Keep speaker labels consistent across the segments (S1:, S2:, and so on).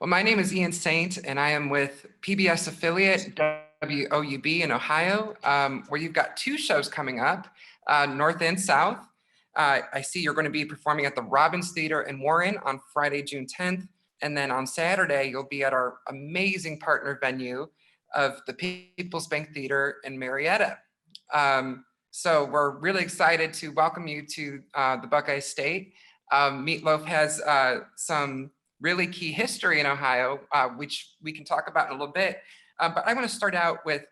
S1: Well, my name is Ian Saint, and I am with PBS affiliate WOUB in Ohio, where you've got two shows coming up, North and South. I see you're going to be performing at the Robbins Theater in Warren on Friday, June 10th. And then on Saturday, you'll be at our amazing partner venue of the People's Bank Theater in Marietta. So we're really excited to welcome you to the Buckeye State. Meat Loaf has some really key history in Ohio, which we can talk about in a little bit. But I want to start out with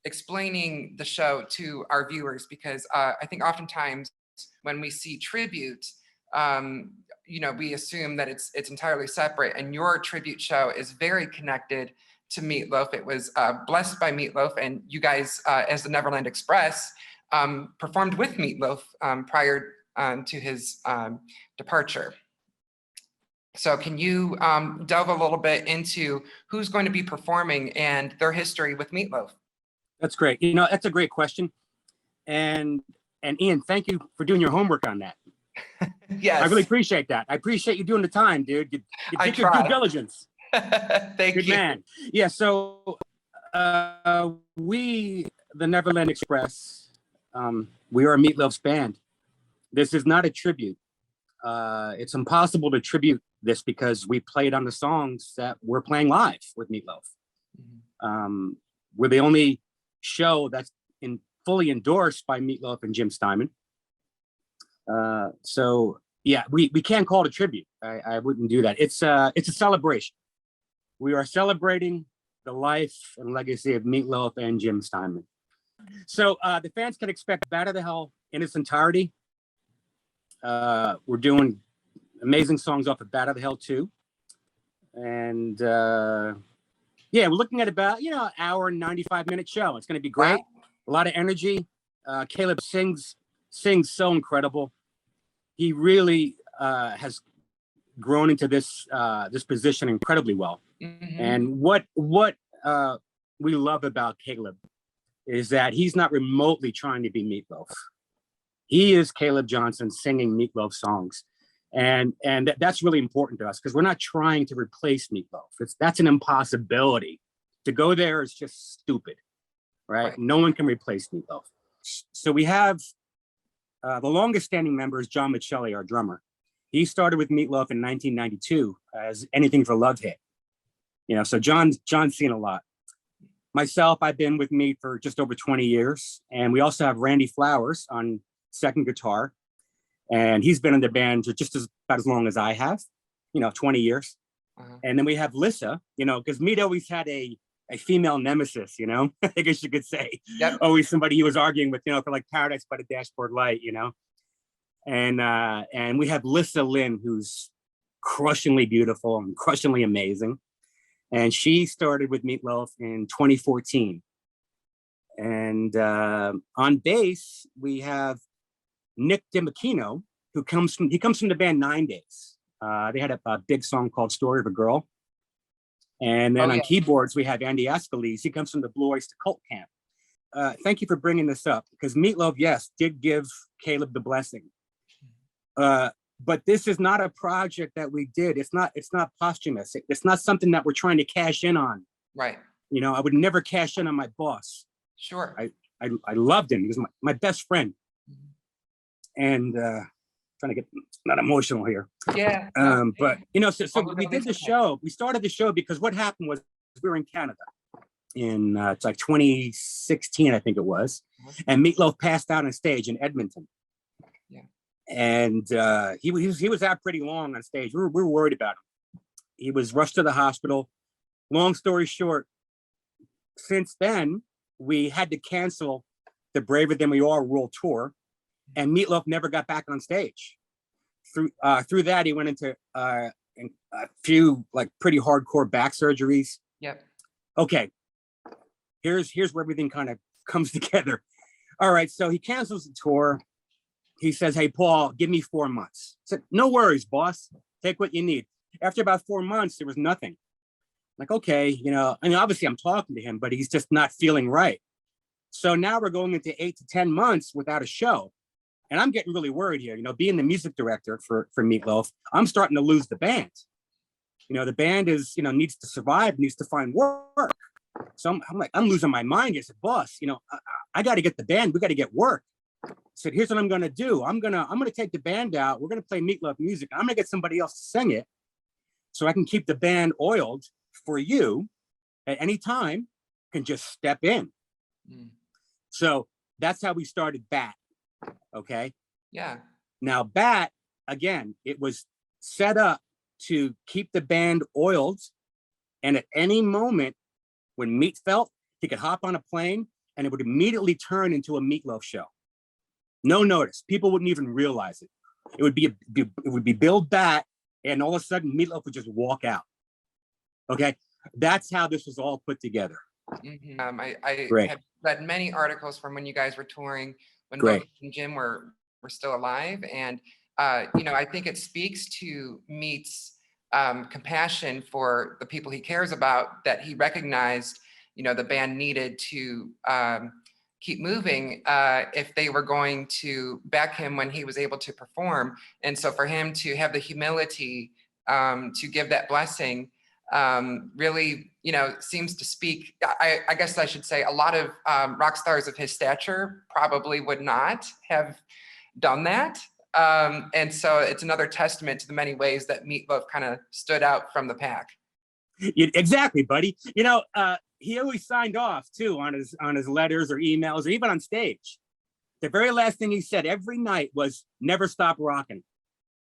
S1: explaining the show to our viewers, because I think oftentimes when we see tribute, we assume that it's entirely separate, and your tribute show is very connected to Meat Loaf. It was blessed by Meat Loaf, and you guys, as the Neverland Express, performed with Meat Loaf prior to his departure. So can you delve a little bit into who's going to be performing and their history with Meat Loaf?
S2: That's great. That's a great question. And Ian, thank you for doing your homework on that.
S1: Yes.
S2: I really appreciate that. I appreciate you doing the time, dude. You did your due diligence.
S1: Thank you.
S2: Good man. Yeah, so we, the Neverland Express, we are a Meat Loaf's band. This is not a tribute. It's impossible to tribute this because we played on the songs that we're playing live with Meat Loaf. Mm-hmm. We're the only show that's fully endorsed by Meat Loaf and Jim Steinman. So yeah, we can't call it a tribute. I wouldn't do that. It's a celebration. We are celebrating the life and legacy of Meat Loaf and Jim Steinman. So the fans can expect Bat Out of the Hell in its entirety. We're doing amazing songs off of Bat Out of the Hell 2. And yeah, we're looking at about, an hour and 95-minute show. It's going to be great. Wow. A lot of energy. Caleb sings so incredible. He really has grown into this position incredibly well. Mm-hmm. And what we love about Caleb is that he's not remotely trying to be Meat Loaf. He is Caleb Johnson singing Meat Loaf songs. And that's really important to us because we're not trying to replace Meat Loaf. That's an impossibility. To go there is just stupid, right? No one can replace Meat Loaf. So we have the longest standing member is John Michelli, our drummer. He started with Meat Loaf in 1992 as Anything for Love hit. So John's seen a lot. Myself, I've been with Meat for just over 20 years. And we also have Randy Flowers on second guitar. And he's been in the band for just about as long as I have, 20 years. Uh-huh. And then we have Lissa, because Meat always had a female nemesis, I guess you could say. Yep. Always somebody he was arguing with, for like Paradise by the Dashboard Light, And we have Lissa Lynn, who's crushingly beautiful and crushingly amazing. And she started with Meat Loaf in 2014. And on bass, we have Nick DiMacchino, who comes from the band 9 Days. They had a big song called Story of a Girl. And then on keyboards, we have Andy Ascalise. He comes from the Blue Oyster Cult Camp. Thank you for bringing this up, because Meat Loaf, yes, did give Caleb the blessing. But this is not a project that we did. It's not posthumous. It's not something that we're trying to cash in on. Right. I would never cash in on my boss. Sure. I loved him. He was my best friend. And trying to get not emotional here. Yeah. But so we did the show. We started the show because what happened was we were in Canada in it's like 2016, I think it was, and Meat Loaf passed out on stage in Edmonton. Yeah. And he was out pretty long on stage. We were worried about him. He was rushed to the hospital. Long story short, since then we had to cancel the Braver Than We Are World Tour. And Meat Loaf never got back on stage. Through that, he went into a few like pretty hardcore back surgeries. Yep. Okay. Here's where everything kind of comes together. All right. So he cancels the tour. He says, "Hey, Paul, give me 4 months." I said, "No worries, boss. Take what you need." After about 4 months, there was nothing. Like, okay, obviously I'm talking to him, but he's just not feeling right. So now we're going into 8 to 10 months without a show. And I'm getting really worried here, being the music director for Meat Loaf, I'm starting to lose the band. The band is, needs to survive, needs to find work. So I'm like, I'm losing my mind. I said, boss, I got to get the band. We got to get work. I said, here's what I'm going to do. I'm going to take the band out. We're going to play Meat Loaf music. I'm going to get somebody else to sing it so I can keep the band oiled for you at any time, can just step in. So that's how we started Bat. Okay.
S1: Yeah.
S2: Now Bat, again, it was set up to keep the band oiled. And at any moment when Meat felt, he could hop on a plane and it would immediately turn into a Meat Loaf show. No notice. People wouldn't even realize it. It would be Bill Bat, and all of a sudden Meat Loaf would just walk out. Okay. That's how this was all put together.
S1: I
S2: Great.
S1: have read many articles from when you guys were touring, when
S2: Great.
S1: both and Jim were still alive. And, I think it speaks to Meat's compassion for the people he cares about, that he recognized, the band needed to keep moving if they were going to back him when he was able to perform. And so for him to have the humility to give that blessing really, seems to speak, I guess I should say, a lot of rock stars of his stature probably would not have done that. And so it's another testament to the many ways that Meat Loaf kind of stood out from the pack.
S2: Exactly, buddy. He always signed off too on his letters or emails or even on stage. The very last thing he said every night was, "Never stop rocking."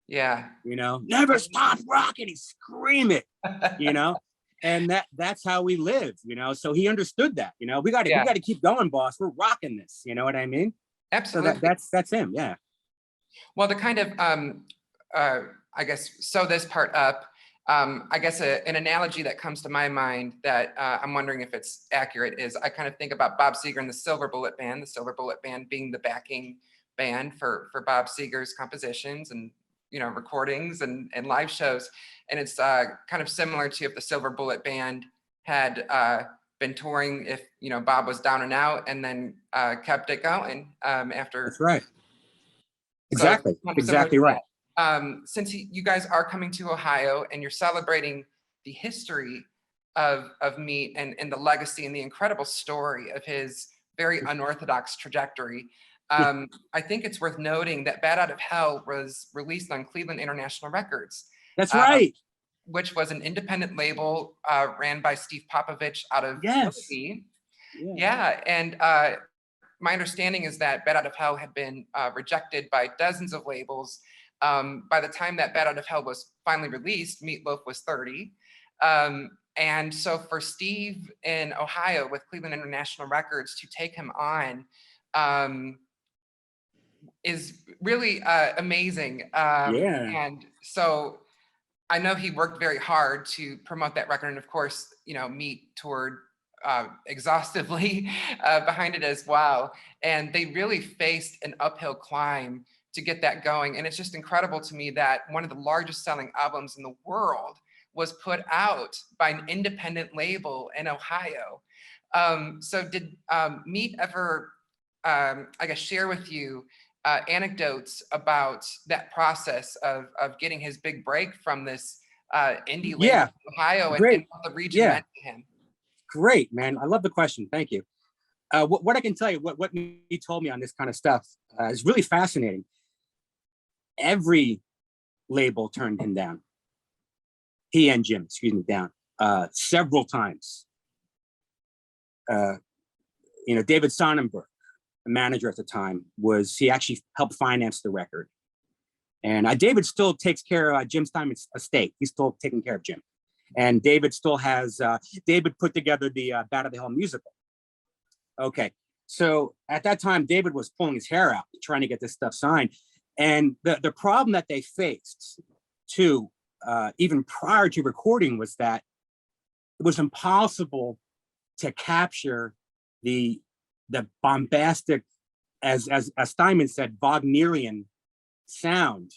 S1: Yeah.
S2: Never stop rocking. He scream it, and that's how we live, So he understood that, we got to keep going, boss. We're rocking this. You know what I mean?
S1: Absolutely.
S2: So that's him. Yeah.
S1: Well, to kind of, I guess, sew this part up, I guess an analogy that comes to my mind that I'm wondering if it's accurate is I kind of think about Bob Seger and the Silver Bullet Band, being the backing band for Bob Seger's compositions and, recordings and live shows. And it's kind of similar to if the Silver Bullet Band had been touring, if, Bob was down and out, and then kept it going after.
S2: That's right. Exactly.
S1: So
S2: exactly right.
S1: Since you guys are coming to Ohio and you're celebrating the history of Meat and the legacy and the incredible story of his very unorthodox trajectory, I think it's worth noting that Bat Out of Hell was released on Cleveland International Records.
S2: That's right.
S1: Which was an independent label ran by Steve Popovich out of Willoughby. Yeah. And my understanding is that Bat Out of Hell had been rejected by dozens of labels. By the time that Bat Out of Hell was finally released, Meat Loaf was 30. And so for Steve in Ohio with Cleveland International Records to take him on is really amazing. And so I know he worked very hard to promote that record. And of course, Meat toured exhaustively behind it as well. And they really faced an uphill climb to get that going. And it's just incredible to me that one of the largest selling albums in the world was put out by an independent label in Ohio. So did Meat ever, I guess, share with you anecdotes about that process of getting his big break from this indie label in Ohio and what the region meant to him?
S2: Great, man. I love the question. Thank you. What I can tell you, what he told me on this kind of stuff is really fascinating. Every label turned him down. He and Jim, down several times. David Sonnenberg, a manager at the time, he actually helped finance the record. And David still takes care of Jim Steinman's estate. He's still taking care of Jim. And David still has, David put together the Bat Out of Hell musical. Okay, so at that time, David was pulling his hair out, trying to get this stuff signed. And the problem that they faced, too, even prior to recording, was that it was impossible to capture the bombastic, as Steinman said, Wagnerian sound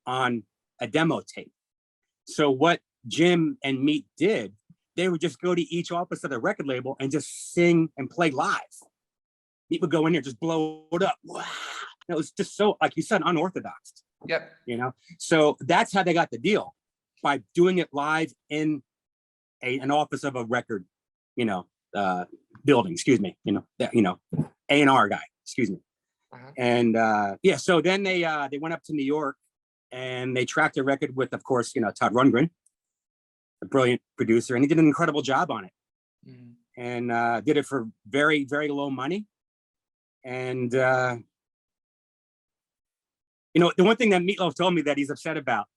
S2: on a demo tape. So what Jim and Meat did, they would just go to each office of the record label and just sing and play live. Meat would go in there, just blow it up. Wow. It was just so, like you said, unorthodox.
S1: Yep.
S2: So that's how they got the deal. by doing it live in an office of a record, building, excuse me, A&R guy, excuse me. And yeah, so then they went up to New York and they tracked a record with, of course, Todd Rundgren, a brilliant producer, and he did an incredible job on it. And did it for very, very low money. And the one thing that Meat Loaf told me that he's upset about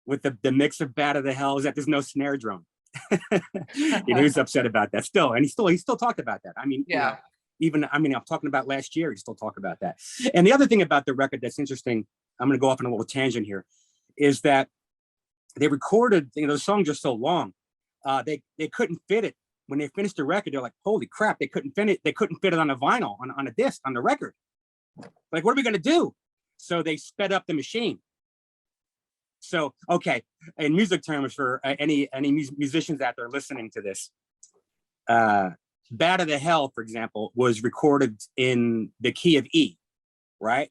S2: with the mix of Bat of the Hell is that there's no snare drum. He was upset about that still, and he still talked about that. I mean,
S1: yeah.
S2: I'm talking about last year, he still talked about that. And the other thing about the record that's interesting, I'm going to go off on a little tangent here, is that they recorded, those songs are so long, they couldn't fit it. When they finished the record, they're like, holy crap, they couldn't fit it on a vinyl, on a disc, on the record. Like, what are we going to do? So they sped up the machine. So, okay, in music terms, for any musicians out there listening to this, Bat of the Hell, for example, was recorded in the key of E, right?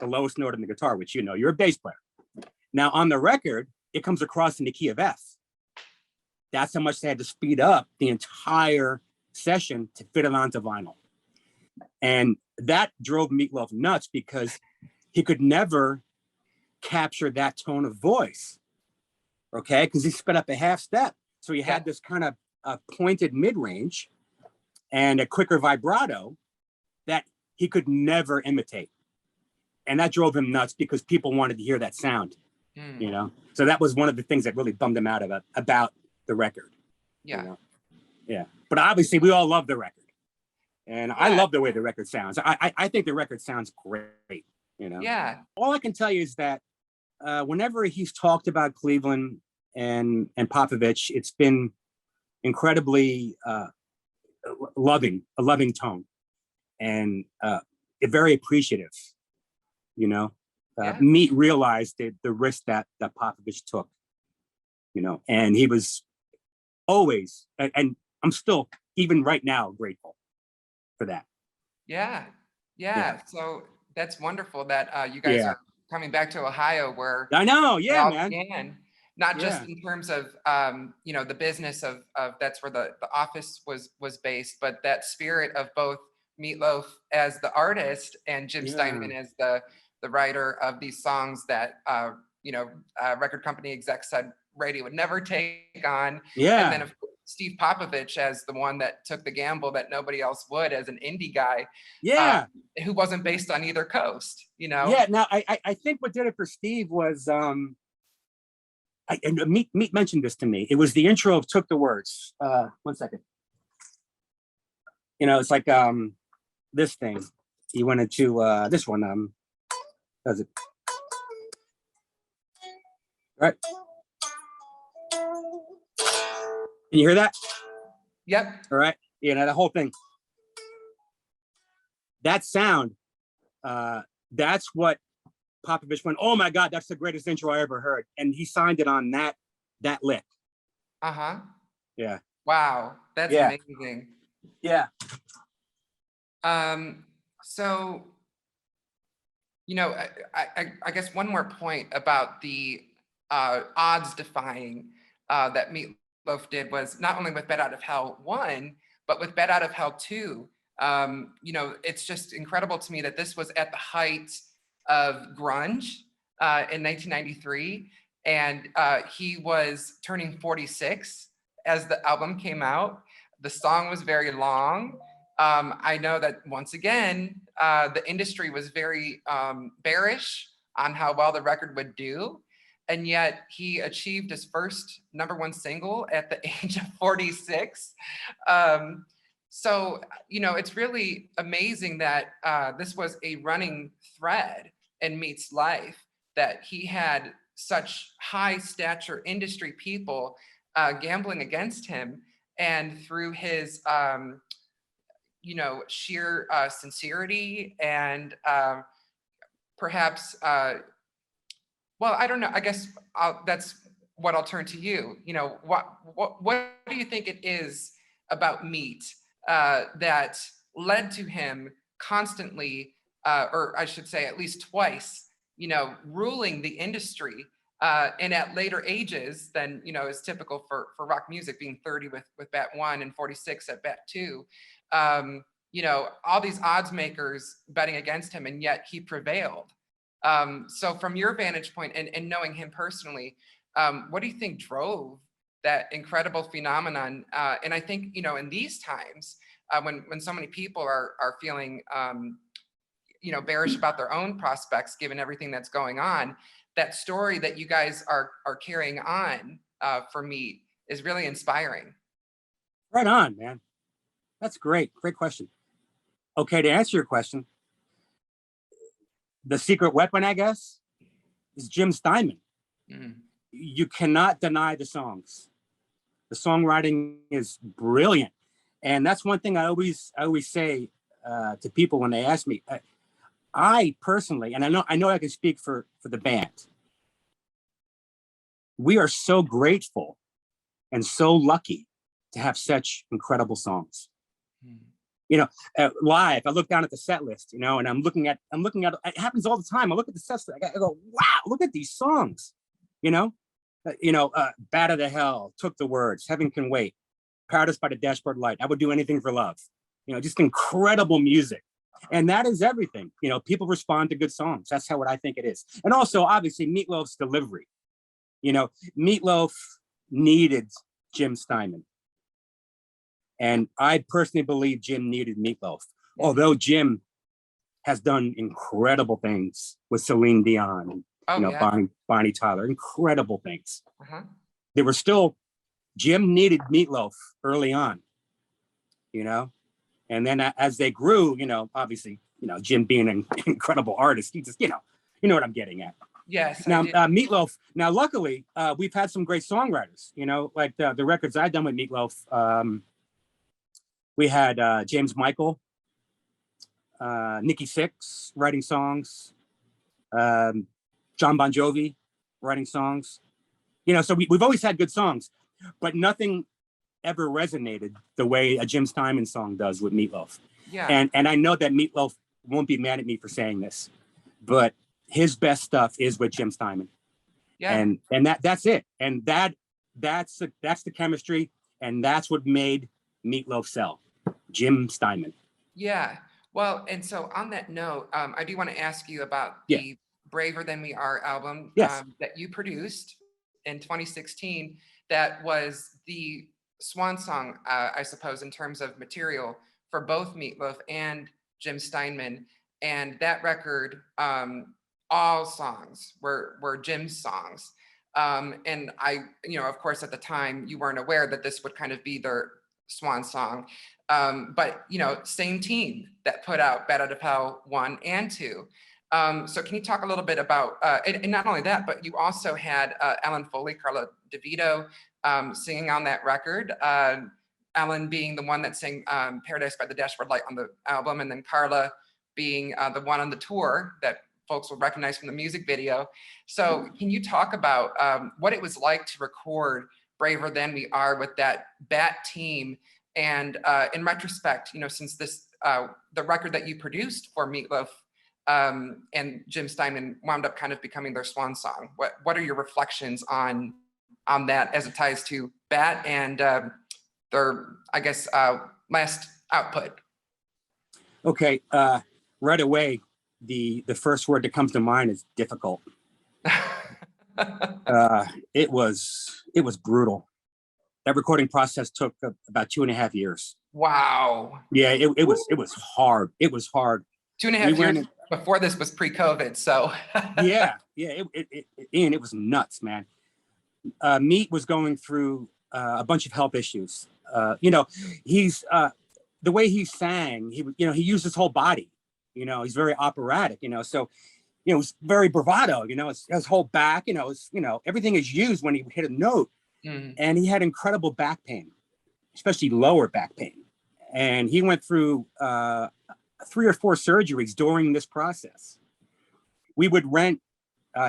S2: The lowest note in the guitar, which you're a bass player. Now on the record, it comes across in the key of F. That's how much they had to speed up the entire session to fit it onto vinyl. And that drove Meat Loaf nuts because he could never capture that tone of voice, okay? Because he sped up a half step. So he had this kind of pointed mid-range and a quicker vibrato that he could never imitate. And that drove him nuts because people wanted to hear that sound, So that was one of the things that really bummed him out about the record.
S1: Yeah.
S2: Yeah. But obviously we all love the record. And I love the way the record sounds. I think the record sounds great,
S1: Yeah.
S2: All I can tell you is that whenever he's talked about Cleveland and Popovich, it's been incredibly a loving tone and very appreciative, Meat realized the risk that Popovich took, and he was always, and I'm still, even right now, grateful for that.
S1: Yeah. So that's wonderful that you guys are coming back to Ohio, where
S2: I know, man.
S1: Began, not just in terms of the business of that's where the office was based, but that spirit of both Meat Loaf as the artist and Jim Steinman as the writer of these songs that record company execs said radio would never take on. And then of course, Steve Popovich as the one that took the gamble that nobody else would, as an indie guy, who wasn't based on either coast,
S2: Yeah. Now I think what did it for Steve was Meat mentioned this to me. It was the intro of Took the Words. 1 second. It's like this thing. He went into this one. Does it right? Can you hear that?
S1: Yep.
S2: All right. The whole thing. That sound. That's what Popovich went, oh my God, that's the greatest intro I ever heard. And he signed it on that lick. Yeah.
S1: Wow. That's amazing.
S2: Yeah.
S1: So, I guess one more point about the odds defying that Meat Loaf did was not only with Bat Out of Hell 1, but with Bat Out of Hell 2. It's just incredible to me that this was at the height of grunge in 1993, and he was turning 46 as the album came out. The song was very long. I know that once again, the industry was very bearish on how well the record would do, and yet he achieved his first #1 single at the age of 46. So, it's really amazing that this was a running thread in Meat's life, that he had such high stature industry people gambling against him, and through his sheer sincerity and perhaps well, I don't know, I guess that's what I'll turn to you. What do you think it is about Meat that led to him constantly, or I should say at least twice, ruling the industry And at later ages than, is typical for rock music, being 30 with bat one and 46 at bat two, all these odds makers betting against him, and yet he prevailed. So from your vantage point and knowing him personally, what do you think drove that incredible phenomenon? And I think, in these times, when so many people are feeling, bearish about their own prospects, given everything that's going on, that story that you guys are carrying on for Meat is really inspiring.
S2: Right on, man. That's great. Great question. Okay, to answer your question, the secret weapon, I guess, is Jim Steinman.
S1: Mm.
S2: You cannot deny the songs. The songwriting is brilliant. And that's one thing I always say to people when they ask me. I personally, and I know I can speak for the band, we are so grateful and so lucky to have such incredible songs. Live, I look down at the set list, and I'm looking at, it happens all the time. I look at the set list, I go, wow, look at these songs, Bat of the Hell, Took the Words, Heaven Can Wait, Paradise by the Dashboard Light, I Would Do Anything for Love, just incredible music. And that is everything. People respond to good songs. That's what I think it is. And also, obviously, Meat Loaf's delivery. Meat Loaf needed Jim Steinman. And I personally believe Jim needed Meat Loaf. Although Jim has done incredible things with Celine Dion and Bonnie Tyler, incredible things. There were still, Jim needed Meat Loaf early on, and then as they grew, obviously, Jim being an incredible artist, he just, you know what I'm getting at.
S1: Yes.
S2: Now, Meat Loaf. Now, luckily, we've had some great songwriters. Like the records I've done with Meat Loaf. We had James Michael, Nikki Sixx writing songs, John Bon Jovi writing songs. So we've always had good songs, but nothing ever resonated the way a Jim Steinman song does with Meat Loaf.
S1: Yeah.
S2: And I know that Meat Loaf won't be mad at me for saying this, but his best stuff is with Jim Steinman. Yeah. And that's it. And that's the chemistry, and that's what made Meat Loaf sell. Jim Steinman.
S1: Yeah. Well, and so on that note, I do want to ask you about the Braver Than We Are album that you produced in 2016. That was the swan song, I suppose, in terms of material for both Meat Loaf and Jim Steinman. And that record, all songs were Jim's songs. And I, of course, at the time, you weren't aware that this would kind of be their swan song. But, same team that put out Bat Out of Hell 1 and 2. So can you talk a little bit about, and not only that, but you also had Ellen Foley, Carla DeVito singing on that record. Ellen being the one that sang Paradise by the Dashboard Light on the album, and then Carla being the one on the tour that folks will recognize from the music video. So can you talk about what it was like to record Braver Than We Are with that Bat team? And in retrospect, since this, the record that you produced for Meat Loaf and Jim Steinman wound up kind of becoming their swan song, what are your reflections on that as it ties to Bat and their, I guess, last output?
S2: Okay, right away, the first word that comes to mind is difficult. It was brutal. That recording process took about 2.5 years.
S1: Wow.
S2: Yeah, it was hard. It was hard.
S1: 2.5 years before this was pre-COVID, so.
S2: yeah, Ian, it was nuts, man. Meat was going through a bunch of health issues. He's the way he sang. He used his whole body. He's very operatic. So, it was very bravado. His whole back. Everything is used when he hit a note. And he had incredible back pain, especially lower back pain. And he went through 3 or 4 surgeries during this process. We would rent,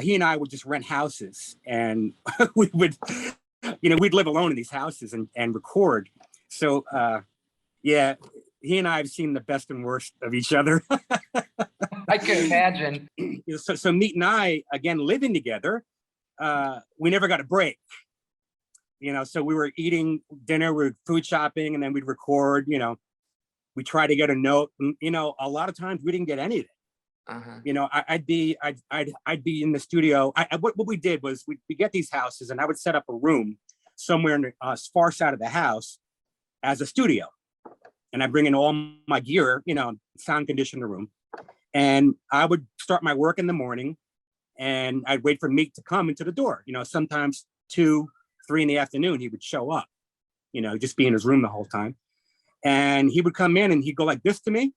S2: he and I would just rent houses, and we would, we'd live alone in these houses and record. So, he and I have seen the best and worst of each other.
S1: I can imagine.
S2: So Meat and I, again, living together, we never got a break. So we were eating dinner, we were food shopping, and then we'd record. We try to get a note, and a lot of times we didn't get anything. I'd be in the studio. What we did was we get these houses, and I would set up a room somewhere in the far side of the house as a studio, and I bring in all my gear, sound condition the room, and I would start my work in the morning, and I'd wait for Meat to come into the door. Sometimes 2, 3 in the afternoon, he would show up, just be in his room the whole time. And he would come in and he'd go like this to me,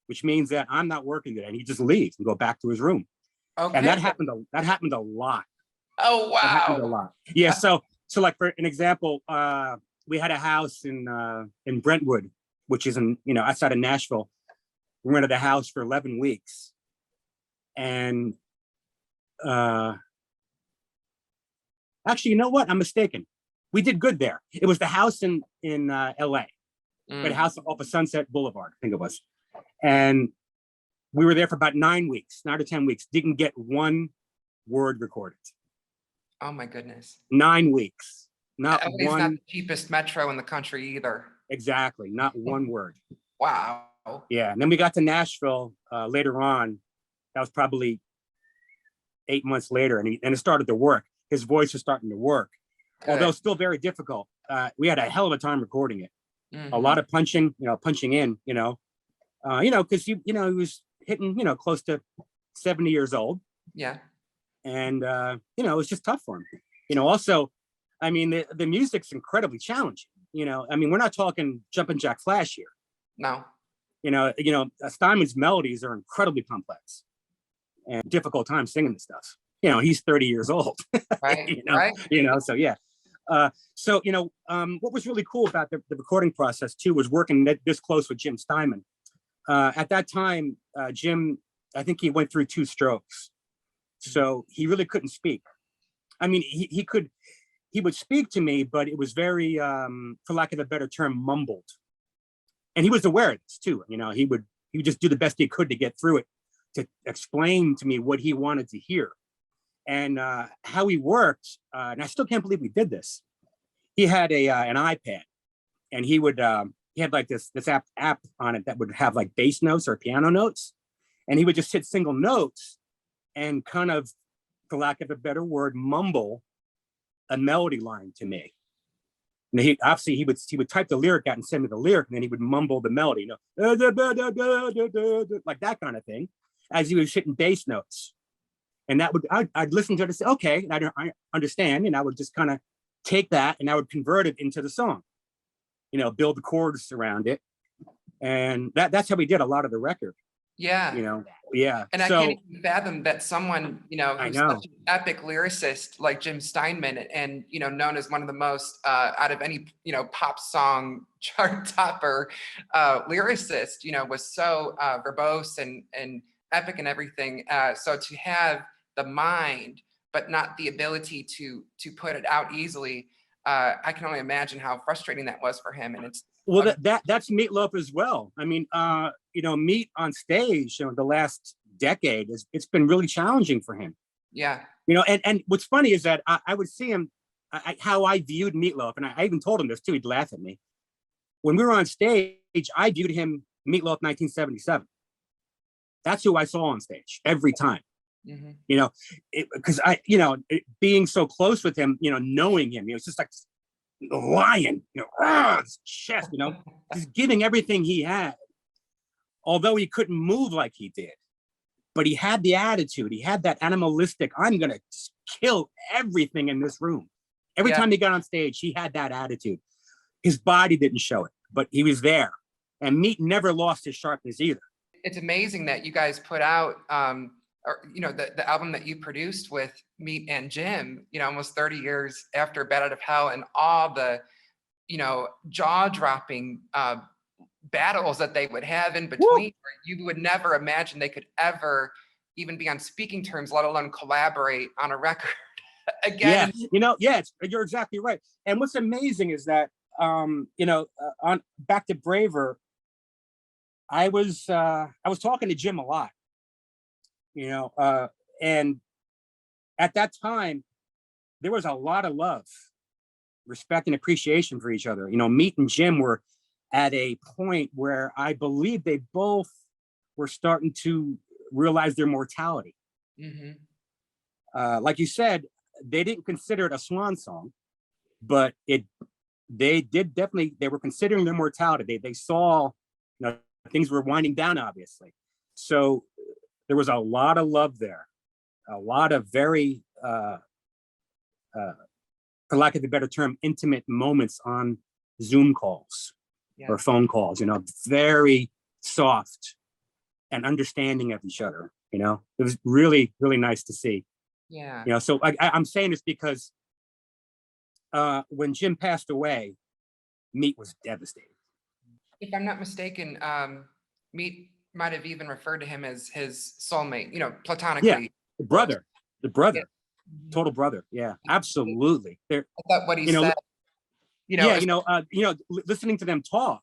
S2: which means that I'm not working today. And he just leaves and go back to his room. Okay. And that happened a lot.
S1: Oh, wow. That happened
S2: a lot. Yeah. So like for an example, we had a house in Brentwood, which is outside of Nashville. We rented a house for 11 weeks. And actually, you know what? I'm mistaken. We did good there. It was the house in LA. The house off of Sunset Boulevard, I think it was. And we were there for about 9 weeks, 9 to 10 weeks. Didn't get one word recorded.
S1: Oh my goodness.
S2: 9 weeks. Not
S1: LA's
S2: one.
S1: Not the cheapest metro in the country either.
S2: Exactly. Not one word.
S1: Wow.
S2: Yeah. And then we got to Nashville later on. That was probably 8 months later. And it started to work. His voice was starting to work. Good. Although still very difficult. We had a hell of a time recording it. Mm-hmm. A lot of punching in, because he was hitting, close to 70 years old.
S1: Yeah.
S2: And, it was just tough for him. Also, I mean, the music's incredibly challenging. We're not talking Jumpin' Jack Flash here.
S1: No.
S2: Steinman's melodies are incredibly complex and difficult time singing this stuff. He's 30 years old.
S1: Right.
S2: Right. So yeah. What was really cool about the recording process too was working this close with Jim Steinman. At that time, Jim, I think he went through 2 strokes, so he really couldn't speak. I mean, he would speak to me, but it was very, for lack of a better term, mumbled. And he was aware of this too. He would just do the best he could to get through it, to explain to me what he wanted to hear. And how he worked, and I still can't believe we did this. He had an iPad, and he had like this app on it that would have like bass notes or piano notes, and he would just hit single notes and kind of, for lack of a better word, mumble a melody line to me. And he would type the lyric out and send me the lyric, and then he would mumble the melody, like that kind of thing, as he was hitting bass notes. And I'd listen to it and say, okay, I understand. And I would just kind of take that and I would convert it into the song, build the chords around it. And that's how we did a lot of the record.
S1: Yeah.
S2: Yeah.
S1: And I can't even fathom that someone, who's such an epic lyricist like Jim Steinman and, known as one of the most, out of any, pop song chart topper lyricist, was so verbose and epic and everything. So to have the mind, but not the ability to put it out easily. I can only imagine how frustrating that was for him. And it's
S2: that's Meat Loaf as well. I mean, Meat on stage, the last decade, it's been really challenging for him.
S1: Yeah.
S2: And what's funny is that I would see him, how I viewed Meat Loaf, and I even told him this too. He'd laugh at me. When we were on stage, I viewed him Meat Loaf 1977. That's who I saw on stage every time. Mm-hmm. Because being so close with him, knowing him, it's just like a lion, his chest, just giving everything he had. Although he couldn't move like he did, but he had the attitude. He had that animalistic, I'm going to kill everything in this room. Every time he got on stage, he had that attitude. His body didn't show it, but he was there. And Meat never lost his sharpness either.
S1: It's amazing that you guys put out, the album that you produced with Meat and Jim, almost 30 years after Bat Out of Hell, and all the, jaw-dropping battles that they would have in between, where you would never imagine they could ever even be on speaking terms, let alone collaborate on a record again.
S2: Yeah, you're exactly right. And what's amazing is that, on Back to Braver, I was talking to Jim a lot, and at that time, there was a lot of love, respect, and appreciation for each other. You know, Meat and Jim were at a point where I believe they both were starting to realize their mortality. Like you said, they didn't consider it a swan song, but they were considering their mortality. They saw, you know, things were winding down, obviously. So there was a lot of love there, a lot of very, for lack of a better term, intimate moments on Zoom calls or phone calls, you know, very soft and understanding of each other. You know, it was really, really nice to see.
S1: Yeah.
S2: You know, so I'm saying this because when Jim passed away, Meat was devastated.
S1: If I'm not mistaken, Meat might have even referred to him as his soulmate, you know, platonically.
S2: Yeah, the brother,
S1: Yeah.
S2: total brother. Yeah, absolutely.
S1: I thought what he
S2: you know,
S1: said, you know,
S2: yeah, listening to them talk,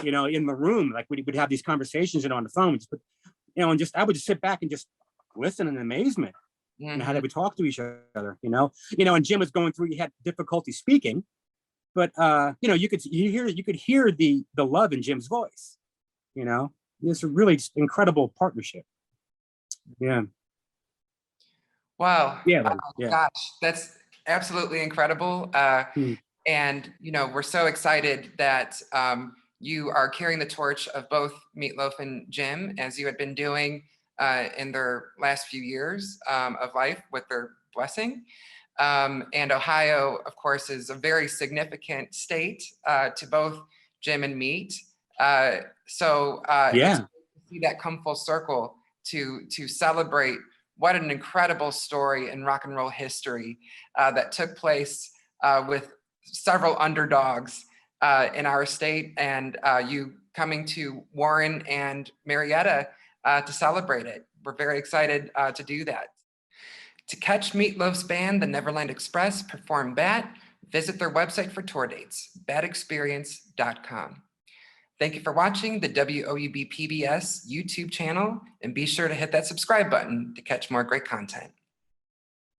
S2: you know, in the room, like we would have these conversations, you know, on the phone, but, you know, and I would just sit back and just listen in amazement, you know, how they would talk to each other, you know, and Jim was going through, he had difficulty speaking, but you know, you could hear the love in Jim's voice, you know. It's a really incredible partnership. Yeah.
S1: Wow.
S2: Yeah. Yeah.
S1: Gosh, that's absolutely incredible. And, you know, we're so excited that you are carrying the torch of both Meat Loaf and Jim, as you had been doing in their last few years of life with their blessing. And Ohio, of course, is a very significant state to both Jim and Meat. So it's great to see that come full circle to celebrate what an incredible story in rock and roll history that took place with several underdogs in our state, and you coming to Warren and Marietta to celebrate it. We're very excited to do that. To catch Meat Loaf's band, the Neverland Express, perform BAT, visit their website for tour dates, batexperience.com. Thank you for watching the WOUB PBS YouTube channel, and be sure to hit that subscribe button to catch more great content.